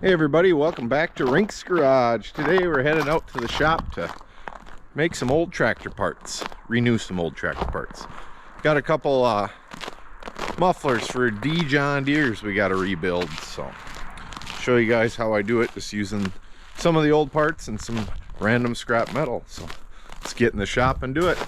Hey everybody, welcome back to Rink's Garage. Today we're headed out to the shop to make some old tractor parts, renew some old tractor parts. Got a couple mufflers for D John Deeres we got to rebuild, so show you guys how I do it just using some of the old parts and some random scrap metal. So let's get in the shop and do it.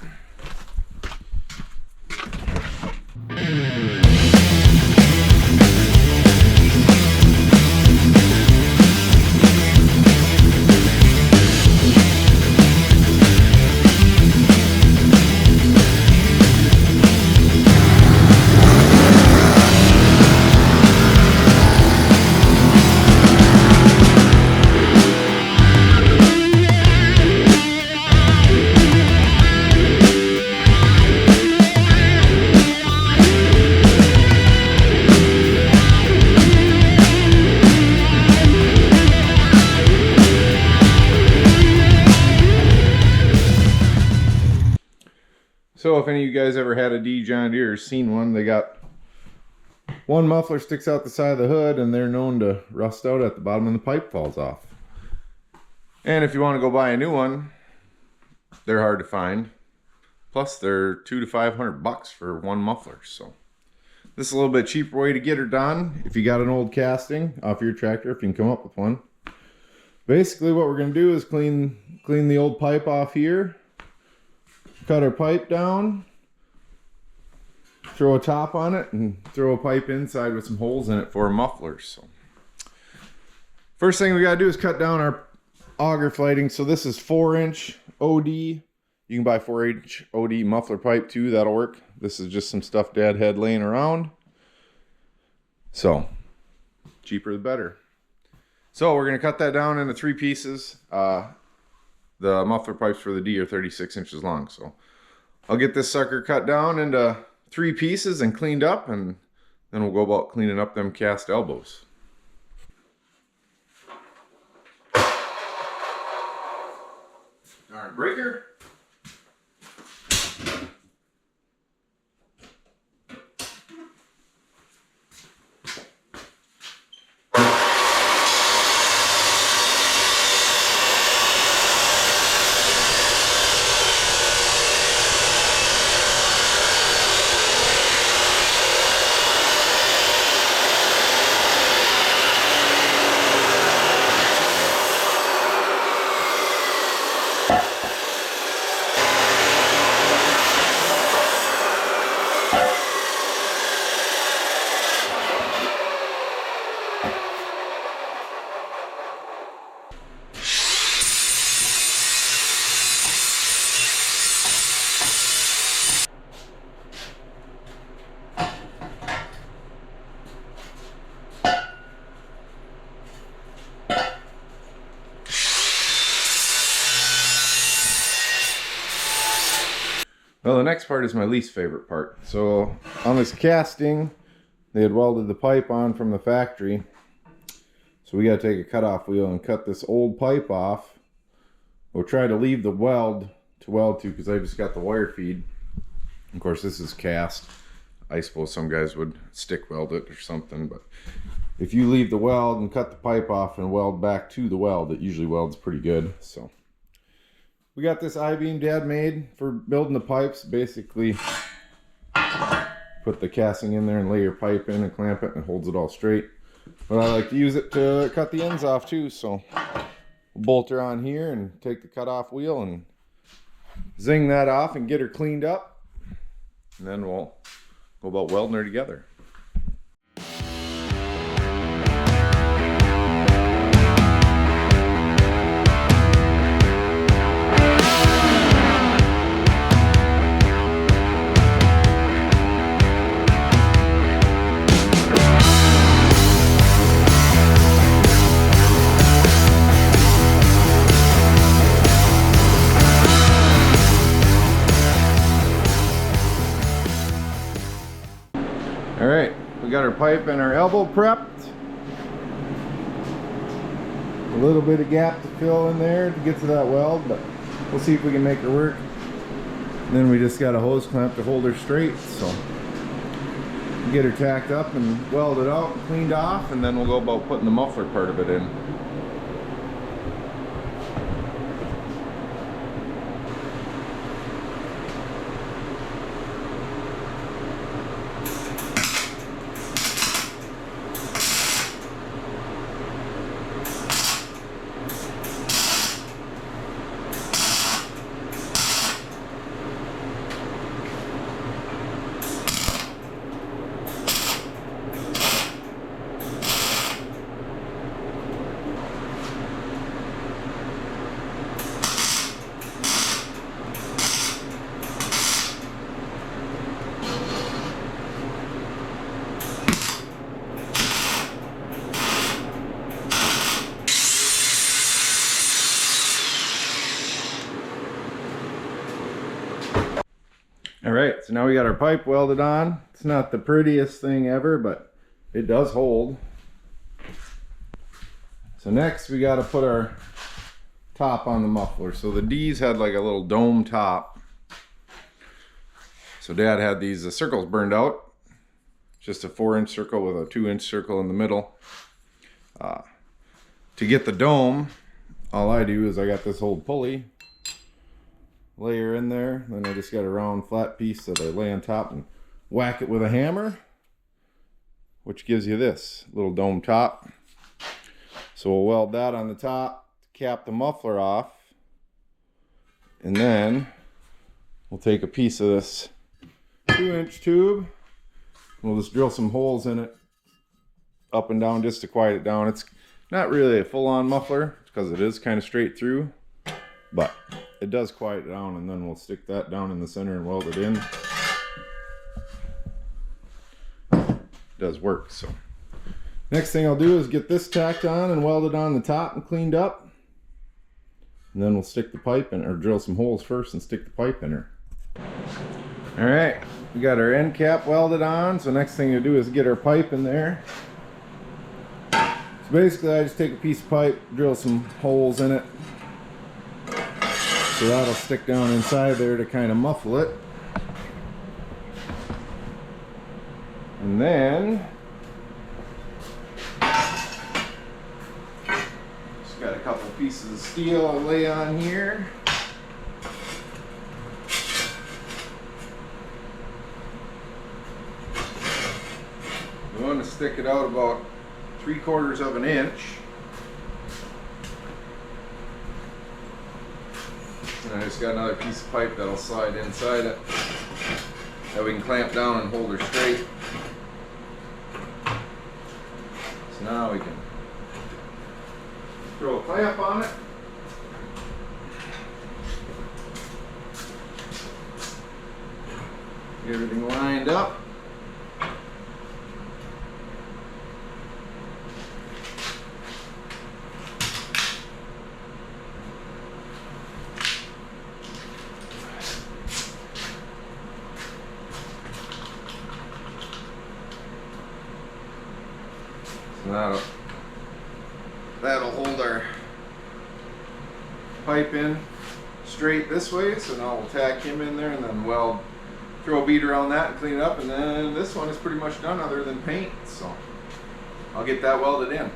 So if any of you guys ever had a D John Deere or seen one, they got one muffler sticks out the side of the hood and they're known to rust out at the bottom and the pipe falls off. And if you want to go buy a new one, they're hard to find. Plus they're $200 to $500 for one muffler. So this is a little bit cheaper way to get her done. If you got an old casting off your tractor, if you can come up with one. Basically what we're going to do is clean the old pipe off here. Cut our pipe down, throw a top on it, and throw a pipe inside with some holes in it for mufflers. So first thing we gotta do is cut down our auger flighting. So this is 4-inch OD. You can buy 4-inch OD muffler pipe too, that'll work. This is just some stuff Dad had laying around. So cheaper the better. So we're gonna cut that down into 3 pieces. The muffler pipes for the D are 36 inches long, so I'll get this sucker cut down into 3 pieces and cleaned up, and then we'll go about cleaning up them cast elbows. Darn breaker. Well, the next part is my least favorite part. So on this casting, they had welded the pipe on from the factory. So we got to take a cutoff wheel and cut this old pipe off. We'll try to leave the weld to weld to because I just got the wire feed. Of course, this is cast. I suppose some guys would stick weld it or something, but if you leave the weld and cut the pipe off and weld back to the weld, it usually welds pretty good. So we got this I-beam Dad made for building the pipes. Basically, put the casting in there and lay your pipe in and clamp it, and it holds it all straight. But I like to use it to cut the ends off too, so we'll bolt her on here and take the cutoff wheel and zing that off and get her cleaned up. And then we'll go about welding her together. All right, we got our pipe and our elbow prepped. A little bit of gap to fill in there to get to that weld, but we'll see if we can make her work. And then we just got a hose clamp to hold her straight. So Get her tacked up and welded out and cleaned off, and then we'll go about putting the muffler part of it in. Alright, so now we got our pipe welded on. It's not the prettiest thing ever, but it does hold. So next we got to put our top on the muffler. So the D's had like a little dome top. So Dad had these circles burned out. Just a 4-inch circle with a 2-inch circle in the middle. To get the dome, all I do is I got this old pulley layer in there, then I just got a round flat piece that I lay on top and whack it with a hammer, which gives you this little dome top. So we'll weld that on the top to cap the muffler off, and then we'll take a piece of this 2-inch tube and we'll just drill some holes in it up and down just to quiet it down. It's not really a full-on muffler because it is kind of straight through, but it does quiet it down, and then we'll stick that down in the center and weld it in. It does work. So next thing I'll do is get this tacked on and welded on the top and cleaned up, and then we'll stick the pipe in, or drill some holes first and stick the pipe in her. All right, we got our end cap welded on, so next thing to do is get our pipe in there. So basically I just take a piece of pipe, drill some holes in it, so that'll stick down inside there to kind of muffle it. And then just got a couple pieces of steel I'll lay on here. We want to stick it out about 3/4 of an inch. And I just got another piece of pipe that'll slide inside it that we can clamp down and hold her straight. So now we can throw a clamp on it. Get everything lined up. That'll hold our pipe in straight this way, so now we'll tack him in there and then weld, throw a bead around that and clean it up, and then this one is pretty much done other than paint, so I'll get that welded in.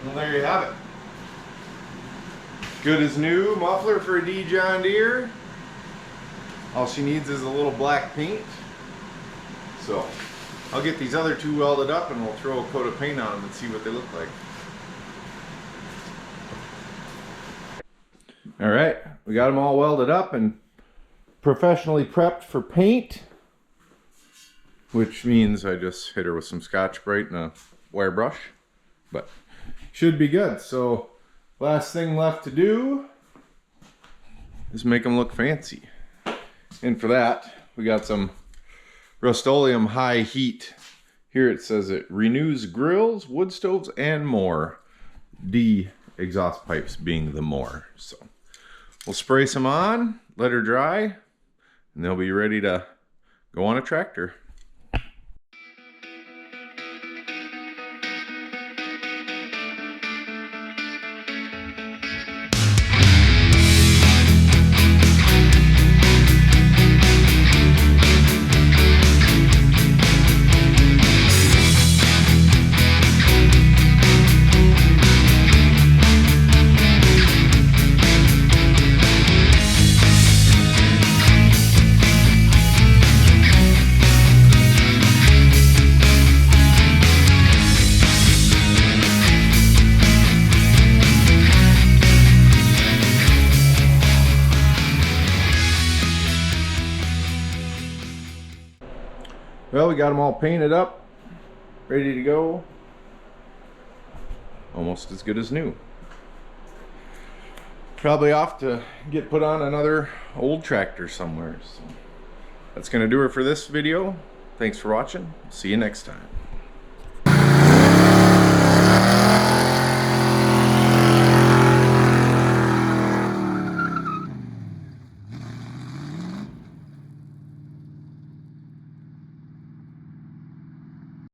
Well, there you have it. Good as new muffler for a D John Deere. All she needs is a little black paint. So I'll get these other two welded up and we'll throw a coat of paint on them and see what they look like. All right, we got them all welded up and professionally prepped for paint, which means I just hit her with some Scotch-Brite and a wire brush, but should be good. So last thing left to do is make them look fancy. And for that, we got some Rust-Oleum high heat. Here it says it renews grills, wood stoves, and more. D exhaust pipes being the more. So we'll spray some on, let her dry, and they'll be ready to go on a tractor. Well, we got them all painted up, ready to go. Almost as good as new. Probably off to get put on another old tractor somewhere. So that's gonna do it for this video. Thanks for watching. See you next time.